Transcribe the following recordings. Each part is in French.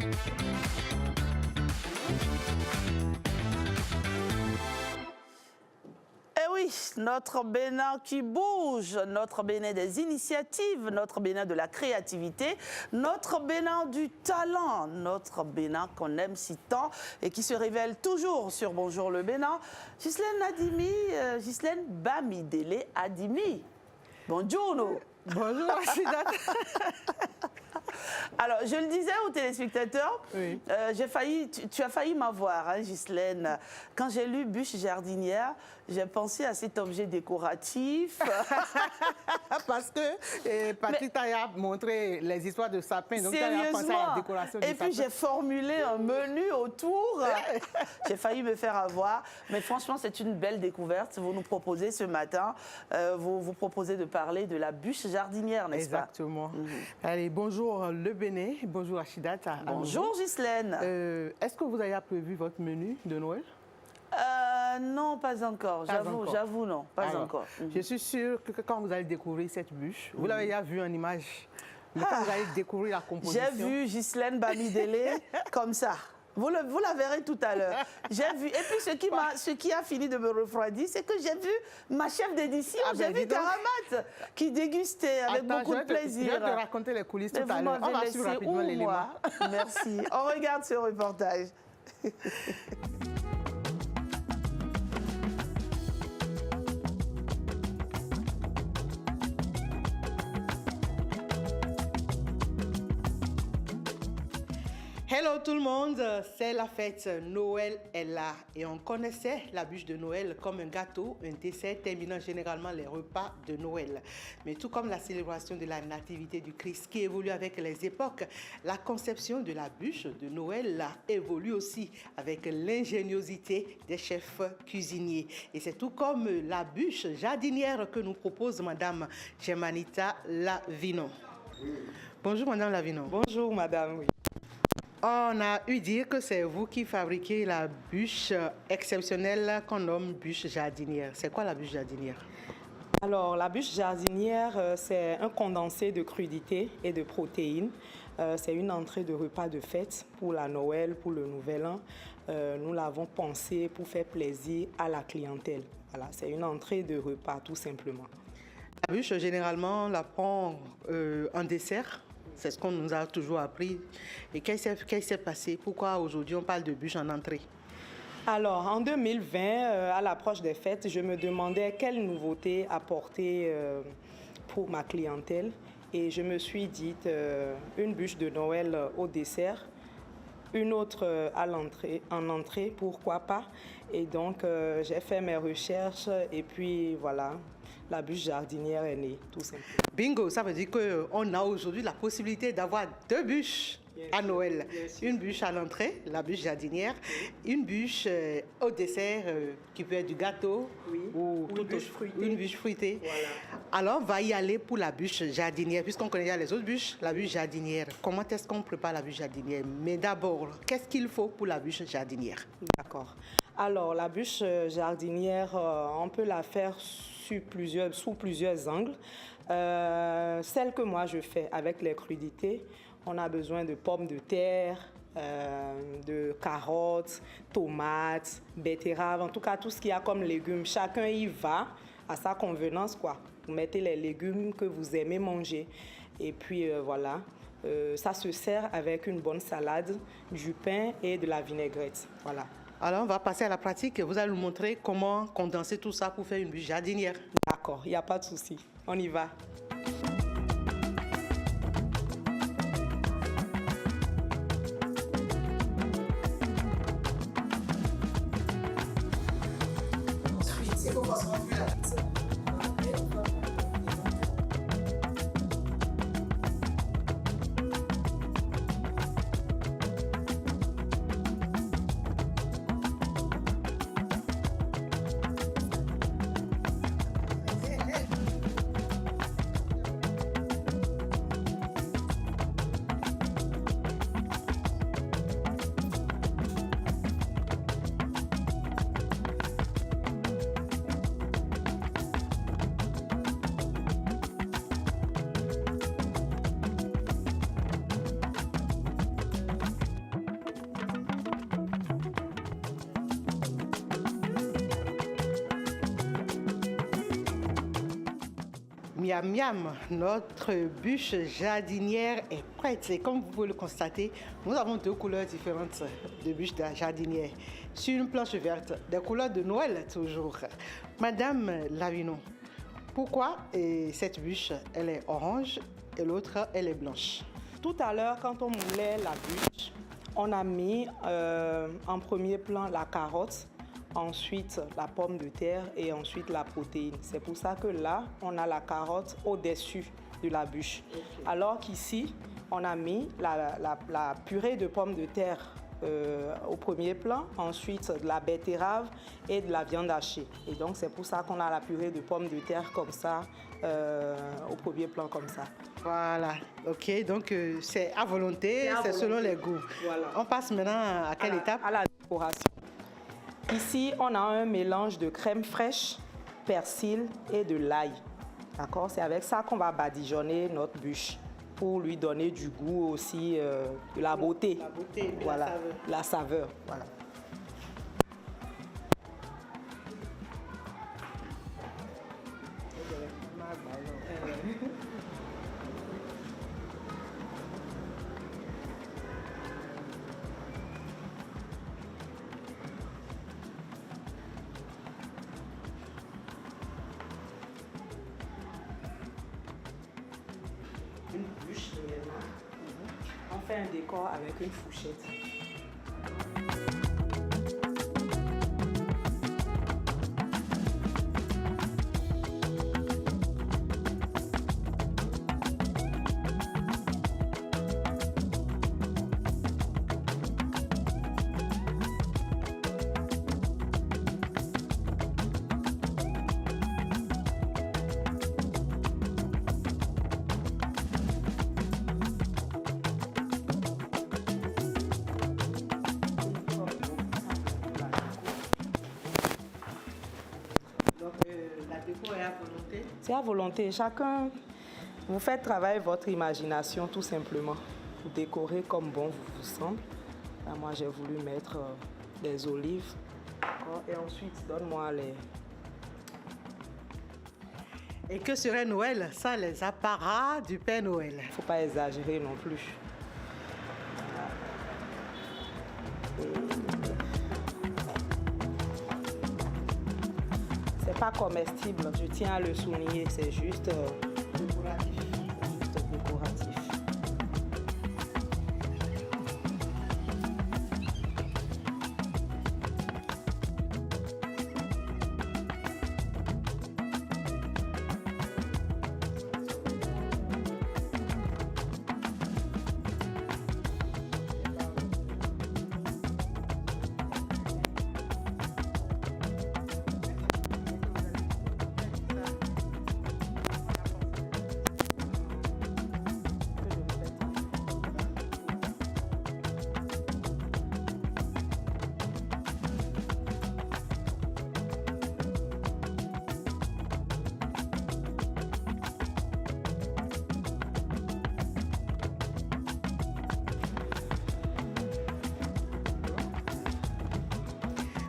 Eh oui, notre Bénin qui bouge, notre Bénin des initiatives, notre Bénin de la créativité, notre Bénin du talent, notre Bénin qu'on aime si tant et qui se révèle toujours sur Bonjour le Bénin. Ghislaine Bamidele Adimi. Bonjour. Bonjour, Rachida. Alors, je le disais aux téléspectateurs, oui. Tu as failli m'avoir, hein, Ghislaine. Quand j'ai lu Bûche jardinière, j'ai pensé à cet objet décoratif. Parce que Patrick t'a montré les histoires de sapins, donc tu as pensé à la décoration du sapin. Et puis j'ai formulé un menu autour. J'ai failli me faire avoir. Mais franchement, c'est une belle découverte. Vous nous proposez ce matin, vous proposez de parler de la bûche jardinière, n'est-ce pas? Exactement. Allez, bonjour le Bénin, bonjour Rachida. Bonjour Ghislaine. Est-ce que vous avez prévu votre menu de Noël? Non, pas encore. J'avoue, non, pas encore. Je suis sûre que quand vous allez découvrir cette bûche, vous l'avez déjà vue en image, mais quand vous allez découvrir la composition... J'ai vu Ghislaine Bamidele comme ça. Vous la verrez tout à l'heure. J'ai vu. Et puis, ce qui a fini de me refroidir, c'est que j'ai vu ma chef d'édition, j'ai vu Karamat, qui dégustait avec beaucoup de plaisir. Je vais te raconter les coulisses tout à l'heure. On va suivre rapidement l'élément. Merci. On regarde ce reportage. Hello tout le monde, c'est la fête, Noël est là et on connaissait la bûche de Noël comme un gâteau, un dessert terminant généralement les repas de Noël. Mais tout comme la célébration de la nativité du Christ qui évolue avec les époques, la conception de la bûche de Noël évolue aussi avec l'ingéniosité des chefs cuisiniers. Et c'est tout comme la bûche jardinière que nous propose Madame Germanita Lavinon. Bonjour Madame Lavinon. Bonjour Madame, oui. On a eu dire que c'est vous qui fabriquez la bûche exceptionnelle qu'on nomme bûche jardinière. C'est quoi la bûche jardinière? Alors, la bûche jardinière, c'est un condensé de crudités et de protéines. C'est une entrée de repas de fête pour la Noël, pour le Nouvel An. Nous l'avons pensé pour faire plaisir à la clientèle. Voilà, c'est une entrée de repas, tout simplement. La bûche, généralement, on la prend en dessert. C'est ce qu'on nous a toujours appris. Et qu'est-ce qui s'est passé? Pourquoi aujourd'hui on parle de bûche en entrée? Alors, en 2020, à l'approche des fêtes, je me demandais quelle nouveauté apporter pour ma clientèle. Et je me suis dit, une bûche de Noël au dessert, une autre en entrée, pourquoi pas. Et donc, j'ai fait mes recherches et puis voilà, la bûche jardinière est née, tout simplement. Bingo, ça veut dire qu'on a aujourd'hui la possibilité d'avoir deux bûches à Noël. Une bûche à l'entrée, la bûche jardinière, une bûche au dessert qui peut être du gâteau ou une bûche fruitée. Voilà. Alors, on va y aller pour la bûche jardinière, puisqu'on connaît déjà les autres bûches, la bûche jardinière. Comment est-ce qu'on prépare la bûche jardinière? Mais d'abord, qu'est-ce qu'il faut pour la bûche jardinière? D'accord. Alors, la bûche jardinière, on peut la faire sous plusieurs angles. Celle que moi je fais avec les crudités, on a besoin de pommes de terre, de carottes, tomates, betteraves, en tout cas tout ce qu'il y a comme légumes. Chacun y va à sa convenance, quoi. Vous mettez les légumes que vous aimez manger. Et puis voilà, ça se sert avec une bonne salade, du pain et de la vinaigrette. Voilà. Alors, on va passer à la pratique. Vous allez nous montrer comment condenser tout ça pour faire une bûche jardinière. D'accord, il n'y a pas de souci. On y va. Miam miam, notre bûche jardinière est prête. Et comme vous pouvez le constater, nous avons deux couleurs différentes de bûche jardinière. Sur une planche verte, des couleurs de Noël toujours. Madame Lavino, pourquoi cette bûche, elle est orange et l'autre, elle est blanche? Tout à l'heure, quand on moulait la bûche, on a mis en premier plan la carotte, ensuite la pomme de terre et ensuite la protéine. C'est pour ça que là, on a la carotte au-dessus de la bûche. Okay. Alors qu'ici, on a mis la purée de pommes de terre au premier plan, ensuite de la betterave et de la viande hachée. Et donc, c'est pour ça qu'on a la purée de pommes de terre comme ça, au premier plan comme ça. Voilà, ok, donc c'est à volonté, c'est selon les goûts. Voilà. On passe maintenant à quelle étape? À la décoration. Ici, on a un mélange de crème fraîche, persil et de l'ail. D'accord? C'est avec ça qu'on va badigeonner notre bûche pour lui donner du goût aussi, de la beauté. La beauté, voilà, la saveur. Voilà. Une bûche réellement. On fait un décor avec une fourchette. C'est à volonté. Chacun, vous faites travailler votre imagination tout simplement. Vous décorez comme bon vous semble. Là, moi, j'ai voulu mettre des olives. Et ensuite, donne-moi les... Et que serait Noël sans les apparats du Père Noël? Il ne faut pas exagérer non plus. C'est pas comestible, je tiens à le souligner, c'est juste décoratif. Juste décoratif.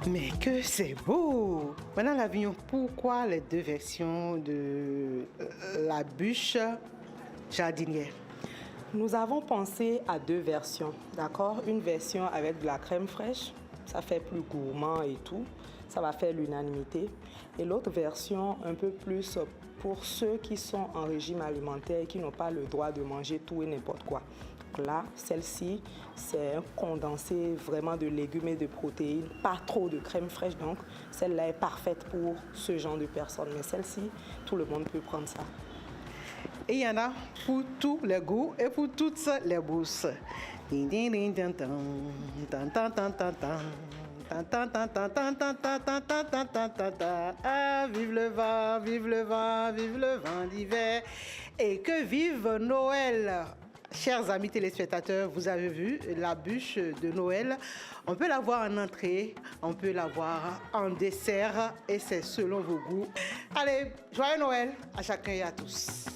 Mais que c'est beau! Madame Lavignon, pourquoi les deux versions de la bûche jardinière? Nous avons pensé à deux versions, d'accord? Une version avec de la crème fraîche, ça fait plus gourmand et tout, ça va faire l'unanimité. Et l'autre version, un peu plus pour ceux qui sont en régime alimentaire et qui n'ont pas le droit de manger tout et n'importe quoi. Donc là, celle-ci, c'est un condensé vraiment de légumes et de protéines, pas trop de crème fraîche, donc celle-là est parfaite pour ce genre de personnes. Mais celle-ci, tout le monde peut prendre ça. Et il y en a pour tous les goûts et pour toutes les bourses. Ah, vive le vent, vive le vent, vive le vent d'hiver. Et que vive Noël! Chers amis téléspectateurs, vous avez vu la bûche de Noël. On peut la voir en entrée, on peut la voir en dessert et c'est selon vos goûts. Allez, joyeux Noël à chacun et à tous.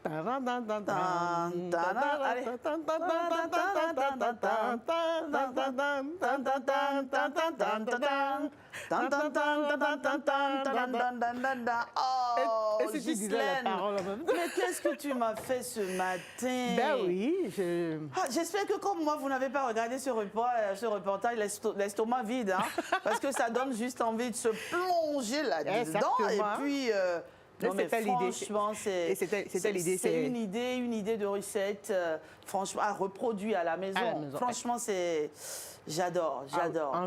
Oh, Et si tu disais la parole en même temps? mais qu'est-ce que tu m'as fait ce matin? Ben oui, J'espère que comme moi, vous n'avez pas regardé ce reportage l'estomac vide, hein, parce que ça donne juste envie de se plonger là-dedans. Et puis, non, mais franchement, c'était l'idée. C'est une idée de recette, franchement, à reproduire à la maison. Franchement, c'est... J'adore.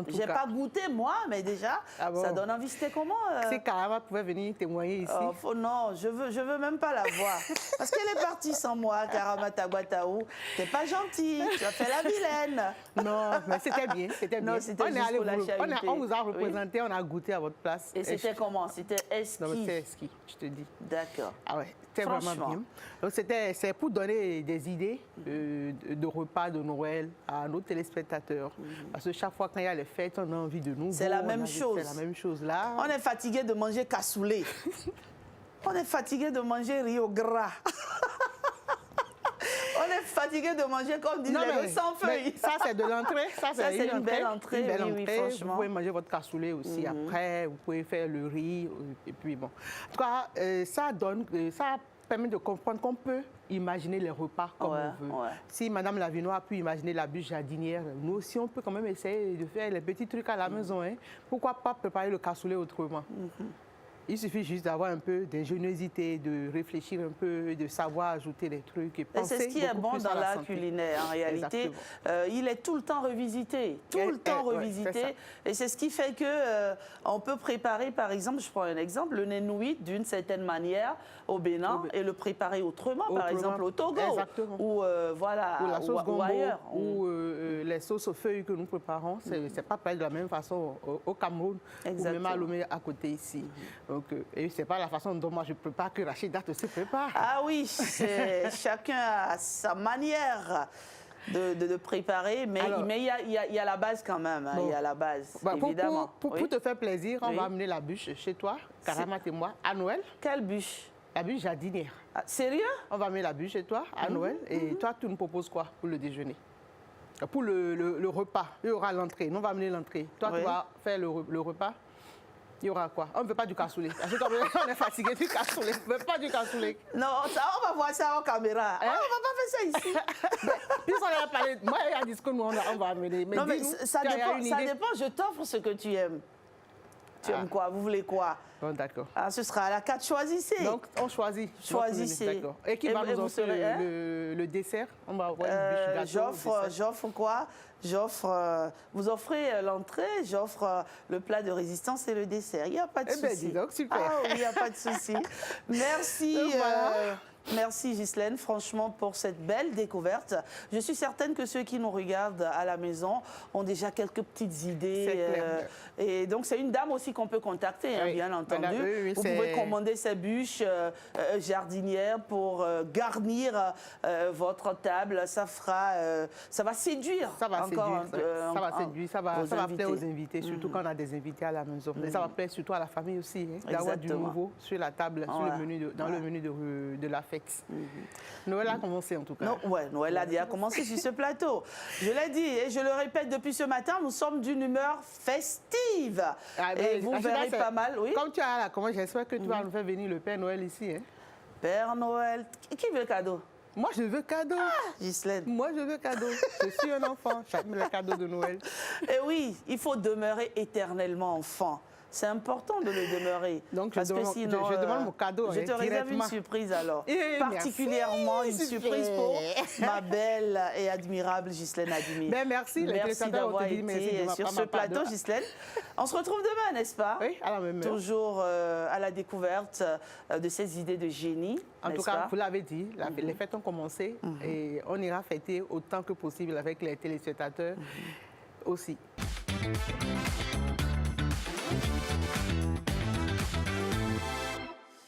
J'ai pas goûté moi, mais déjà, ça donne envie. C'était comment Si Karama pouvait venir témoigner ici. Non, je veux même pas la voir. Parce qu'elle est partie sans moi, Karama Taguataou. T'es pas gentille, tu as fait la vilaine. Non, mais c'était bien, c'était bien. Non, c'était juste pour la charité. On vous a représenté, on a goûté à votre place. Et c'était comment? C'était ski? Non, c'était ski, je te dis. D'accord. Ah ouais, c'était vraiment bien. Donc c'est pour donner des idées de repas de Noël à nos téléspectateurs. Parce que chaque fois quand il y a les fêtes, on a envie de nouveau. C'est la même chose. C'est la même chose là. On est fatigué de manger cassoulet. On est fatigué de manger riz au gras. On est fatigué de manger comme dit les sans feuilles. Ça, c'est de l'entrée. Ça, c'est une belle entrée. Une belle entrée. Franchement. Vous pouvez manger votre cassoulet aussi après. Vous pouvez faire le riz. Et puis bon. En tout cas, ça permet de comprendre qu'on peut imaginer les repas comme on veut. Si Madame Lavinois a pu imaginer la bûche jardinière, nous aussi, on peut quand même essayer de faire les petits trucs à la maison. Hein. Pourquoi pas préparer le cassoulet autrement? Il suffit juste d'avoir un peu d'ingéniosité, de réfléchir un peu, de savoir ajouter des trucs et penser. Et c'est ce qui est bon dans l'art culinaire, en réalité. Il est tout le temps revisité, et c'est ce qui fait que on peut préparer, par exemple, je prends un exemple, le nénouï d'une certaine manière au Bénin et le préparer autrement, par exemple au Togo, ou voilà, ou la sauce gombo, ailleurs. Ou les sauces aux feuilles que nous préparons, c'est pas pareil de la même façon au Cameroun, ou même à Lomé à côté ici. Donc, et c'est pas la façon dont moi je prépare que Rachida se prépare. Ah oui, chacun a sa manière de préparer, mais il y a la base quand même. Il y a la base, évidemment. Pour te faire plaisir, on va amener la bûche chez toi, Karama et moi, à Noël. Quelle bûche? La bûche jardinière. Ah, sérieux? On va amener la bûche chez toi à Noël. Et toi, tu nous proposes quoi pour le déjeuner? Pour le repas, il y aura l'entrée. Nous, on va amener l'entrée. Toi, tu vas faire le repas. Il y aura quoi? On ne veut pas du cassoulet. Parce qu'on est fatigué du cassoulet. On ne veut pas du cassoulet. Non, ça, on va voir ça en caméra. On ne va pas faire ça ici. Puis on a parlé. Moi, il y a un discours, nous, on va amener. Mais non, mais ça dépend. Je t'offre ce que tu aimes. Tu aimes quoi? Vous voulez quoi? Bon, d'accord. Ah, ce sera à la carte. Choisissez. Donc, on choisit. Choisissez. D'accord. Et qui va nous offrir le dessert? On va avoir une bûche gâteau. J'offre quoi? Vous offrez l'entrée, j'offre le plat de résistance et le dessert. Il n'y a pas de souci. Eh bien, dis donc, super. Ah oui, il n'y a pas de souci. Merci. Merci Ghislaine, franchement, pour cette belle découverte. Je suis certaine que ceux qui nous regardent à la maison ont déjà quelques petites idées. Et donc, c'est une dame aussi qu'on peut contacter, bien entendu. Vous pouvez commander ces bûches jardinières pour garnir votre table. Ça va séduire. Ça va séduire, ça va plaire aux invités, surtout quand on a des invités à la maison. Mais ça va plaire surtout à la famille aussi, d'avoir du nouveau sur la table, dans le menu de la fête. Noël a commencé en tout cas. Noël a déjà commencé sur ce plateau. Je l'ai dit et je le répète depuis ce matin, nous sommes d'une humeur festive. Et vous verrez pas mal, oui. Comme tu as là, j'espère que tu vas nous faire venir le Père Noël ici. Hein? Père Noël, qui veut le cadeau? Moi, je veux cadeau. Ghislaine. Moi, je veux cadeau. Je suis un enfant, j'aime les cadeaux de Noël. Et oui, il faut demeurer éternellement enfant. C'est important de le demeurer. Donc, je demande mon cadeau. Je te réserve une surprise alors. Particulièrement une surprise pour ma belle et admirable Ghislaine Adimi. Merci. Merci d'avoir été sur ce plateau, Ghislaine. On se retrouve demain, n'est-ce pas? Oui, à la même heure. Toujours à la découverte de ces idées de génie. En tout cas, vous l'avez dit, les fêtes ont commencé et on ira fêter autant que possible avec les téléspectateurs aussi.